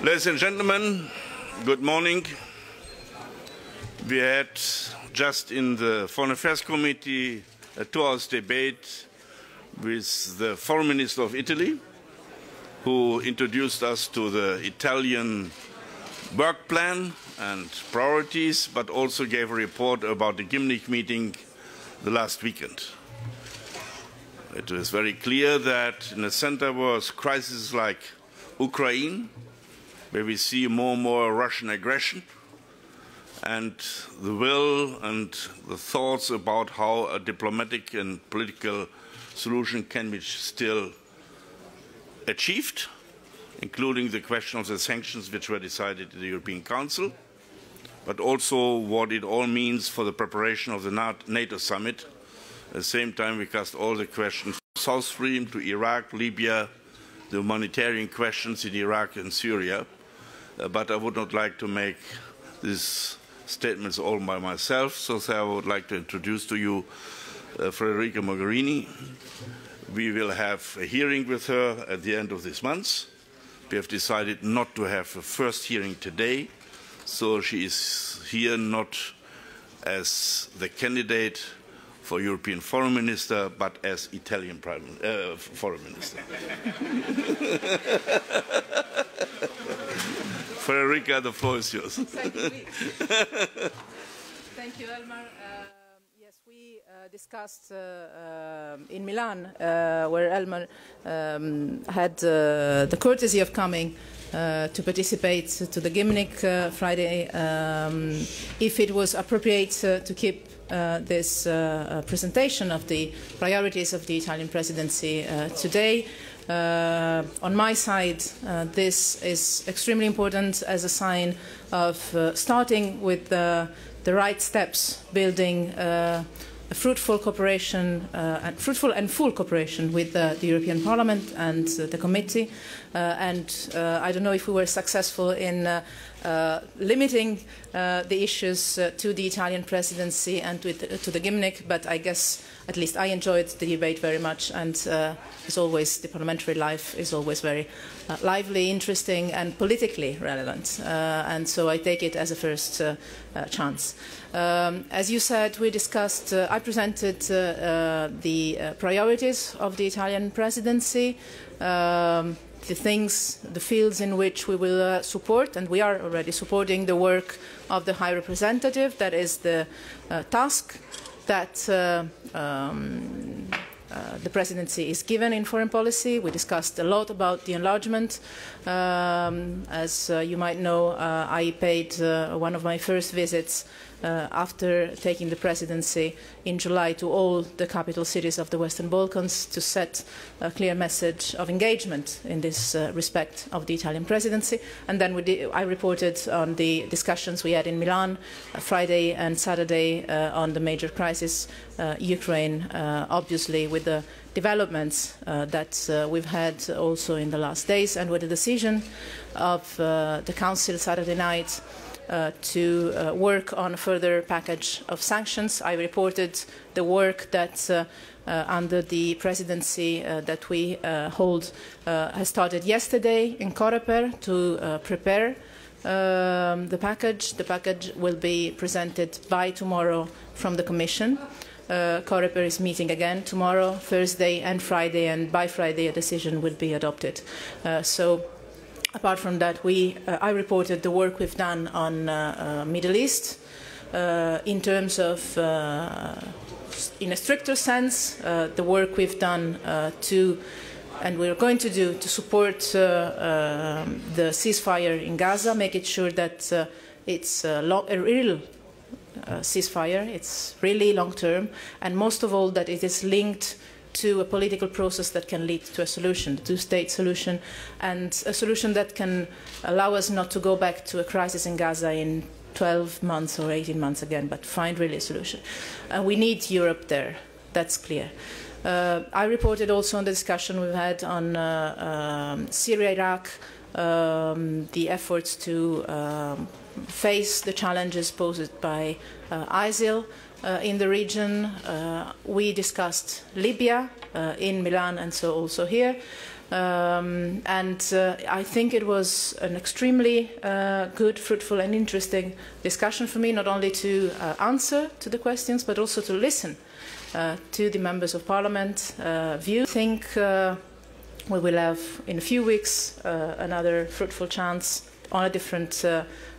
Ladies and gentlemen, good morning. We had just in the Foreign Affairs Committee a 2-hour debate with the Foreign Minister of Italy, who introduced us to the Italian work plan and priorities, but also gave a report about the Gymnich meeting the last weekend. It was very clear that in the center was crises like Ukraine, where we see more and more Russian aggression, and the will and the thoughts about how a diplomatic and political solution can be still achieved, including the question of the sanctions which were decided in the European Council, but also what it all means for the preparation of the NATO summit. At the same time, we cast all the questions from South Stream to Iraq, Libya, the humanitarian questions in Iraq and Syria. But I would not like to make these statements all by myself, so I would like to introduce to you Federica Mogherini. We will have a hearing with her at the end of this month. We have decided not to have a first hearing today, so she is here not as the candidate for European Foreign Minister, but as Italian Foreign Minister. Federica, the floor is yours. Thank you, Elmar. Yes, we discussed in Milan, where Elmar had the courtesy of coming to participate to the Gymnich Friday, if it was appropriate to keep this presentation of the priorities of the Italian presidency today. On my side, this is extremely important as a sign of starting with the right steps, building a fruitful cooperation, fruitful and full cooperation with the European Parliament and the committee. I don't know if we were successful in limiting the issues to the Italian presidency and to the Gymnich, but I guess at least I enjoyed the debate very much, and as always, the parliamentary life is always very lively, interesting, and politically relevant. And so I take it as a first chance. As you said, we discussed, I presented the priorities of the Italian presidency, the things, the fields in which we will support, and we are already supporting the work of the High Representative. That is the task that the presidency is given in foreign policy. We discussed a lot about the enlargement. As you might know, I paid one of my first visits after taking the presidency in July to all the capital cities of the Western Balkans to set a clear message of engagement in this respect of the Italian presidency. And then I reported on the discussions we had in Milan Friday and Saturday on the major crisis, Ukraine, obviously with the developments that we've had also in the last days, and with the decision of the Council Saturday night to work on a further package of sanctions. I reported the work that under the presidency that we hold has started yesterday in Coreper to prepare the package. The package will be presented by tomorrow from the Commission. Coreper is meeting again tomorrow, Thursday and Friday, and by Friday a decision will be adopted. Apart from that, I reported the work we've done on Middle East in terms of, in a stricter sense, the work we've done and we're going to do to support the ceasefire in Gaza, making sure that it's a real ceasefire, it's really long-term, and most of all that it is linked to a political process that can lead to a solution, the two-state solution, and a solution that can allow us not to go back to a crisis in Gaza in 12 months or 18 months again, but find really a solution. And we need Europe there, that's clear. I reported also on the discussion we've had on Syria, Iraq, the efforts to face the challenges posed by ISIL, in the region. We discussed Libya in Milan and so also here. I think it was an extremely good, fruitful and interesting discussion for me, not only to answer to the questions, but also to listen to the members of parliament view. I think we will have in a few weeks another fruitful chance on a different,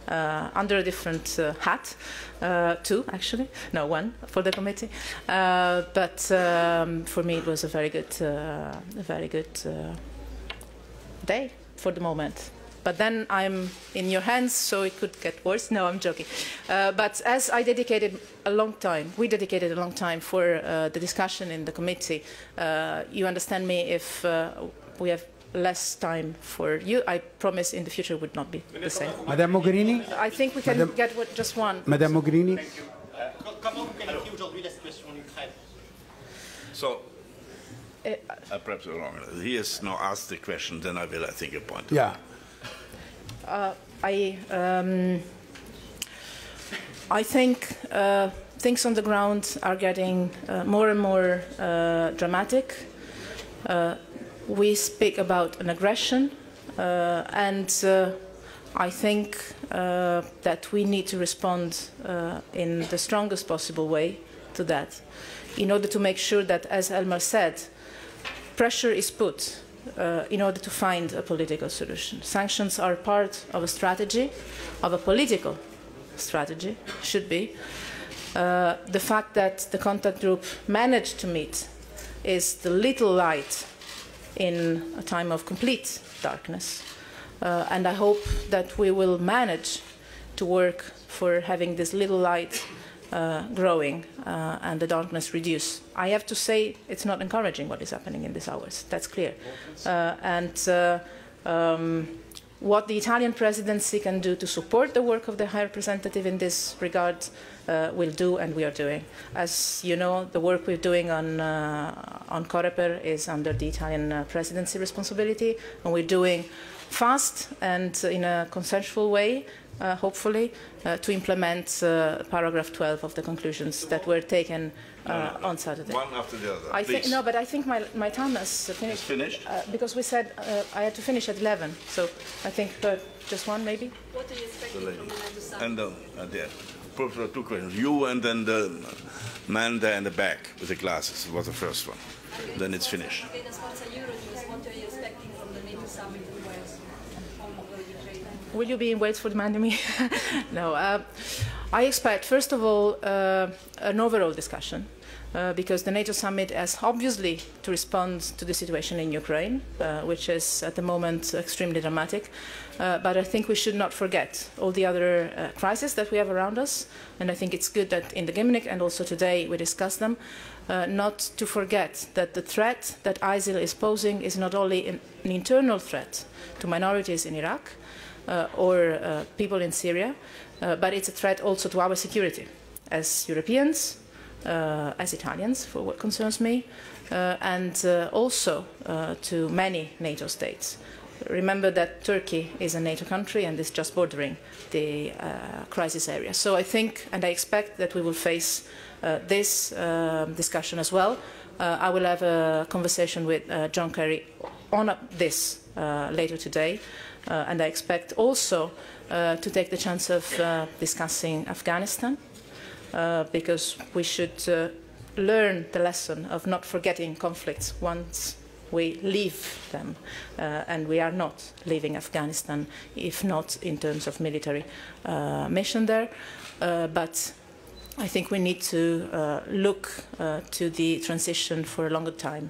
under a different hat, two actually, no, one for the committee. But for me it was a very good day for the moment. But then I'm in your hands, so it could get worse. No, I'm joking. But as I dedicated a long time, we dedicated a long time for the discussion in the committee, you understand me if we have less time for you. I promise in the future it would not be the same. Madame Mogherini? I think we can get just one. Madame Mogherini? Thank you. Comment vous qualifiez aujourd'hui la situation en Ukraine? So, perhaps I'm wrong. He has now asked the question, then I will, I think, appoint. Yeah. I think things on the ground are getting more and more dramatic. We speak about an aggression, and I think that we need to respond in the strongest possible way to that, in order to make sure that, as Elmar said, pressure is put in order to find a political solution. Sanctions are part of a strategy, of a political strategy, should be. The fact that the contact group managed to meet is the little light in a time of complete darkness. And I hope that we will manage to work for having this little light growing and the darkness reduce. I have to say it's not encouraging what is happening in these hours. That's clear. What the Italian presidency can do to support the work of the High Representative in this regard, we'll do, and we are doing. As you know, the work we're doing on Coreper is under the Italian presidency responsibility, and we're doing fast and in a consensual way, hopefully, to implement paragraph 12 of the conclusions that were taken on Saturday. One after the other, I think, no, but I think my time has finished. Finished? Because we said I had to finish at 11, so I think just one maybe. What are you expecting from the NATO summit? And there, Professor, two questions. You and then the man there in the back with the glasses was the first one. Then it's finished. What are you expecting from the NATO summit in Wales? Will you be in Wales for demanding me? No. I expect, first of all, an overall discussion, because the NATO summit has obviously to respond to the situation in Ukraine, which is at the moment extremely dramatic. But I think we should not forget all the other crises that we have around us. And I think it's good that in the Gymnich and also today we discuss them, not to forget that the threat that ISIL is posing is not only an internal threat to minorities in Iraq, or people in Syria, but it's a threat also to our security as Europeans, as Italians, for what concerns me, and also to many NATO states. Remember that Turkey is a NATO country and is just bordering the crisis area. So I think and I expect that we will face this discussion as well. I will have a conversation with John Kerry on this later today. And I expect also to take the chance of discussing Afghanistan, because we should learn the lesson of not forgetting conflicts once we leave them. And we are not leaving Afghanistan, if not in terms of military mission there. But I think we need to look to the transition for a longer time.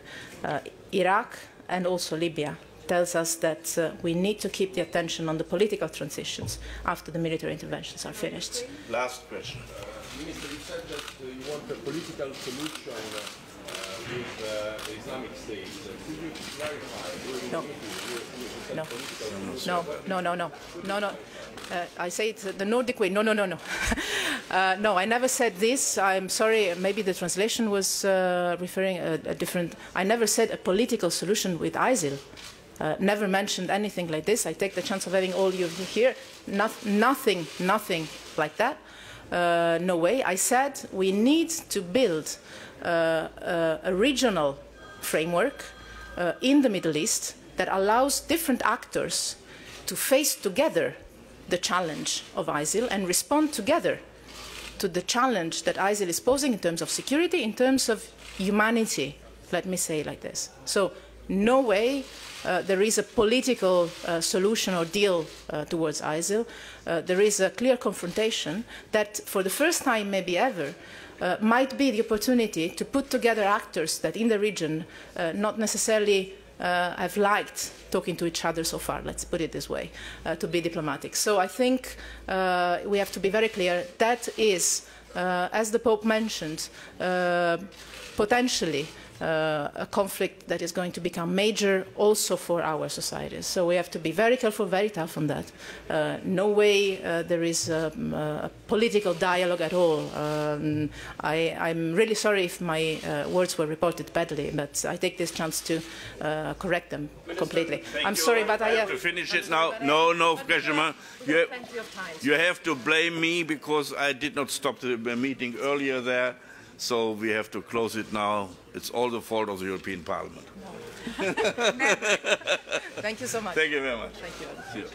Iraq and also Libya tells us that we need to keep the attention on the political transitions after the military interventions are finished. Last question. Minister, you said that you want a political solution with the Islamic State. Could you clarify? No. I say it's the Nordic way. No. No, I never said this. I'm sorry, maybe the translation was referring a different... I never said a political solution with ISIL. Never mentioned anything like this. I take the chance of having all you here. Nothing like that. No way. I said we need to build a regional framework in the Middle East that allows different actors to face together the challenge of ISIL and respond together to the challenge that ISIL is posing in terms of security, in terms of humanity, let me say it like this. So no way there is a political solution or deal towards ISIL. There is a clear confrontation that, for the first time maybe ever, might be the opportunity to put together actors that in the region not necessarily have liked talking to each other so far, let's put it this way, to be diplomatic. So I think we have to be very clear that is, as the Pope mentioned, potentially a conflict that is going to become major also for our societies. So we have to be very careful, very tough on that. No way there is a political dialogue at all. I'm really sorry if my words were reported badly, but I take this chance to correct them completely. I'm sorry, but I have to finish it now. No, Freshman. You have to blame me because I did not stop the meeting earlier there. So we have to close it now. It's all the fault of the European Parliament. Thank you so much. Thank you very much. Thank you. See you.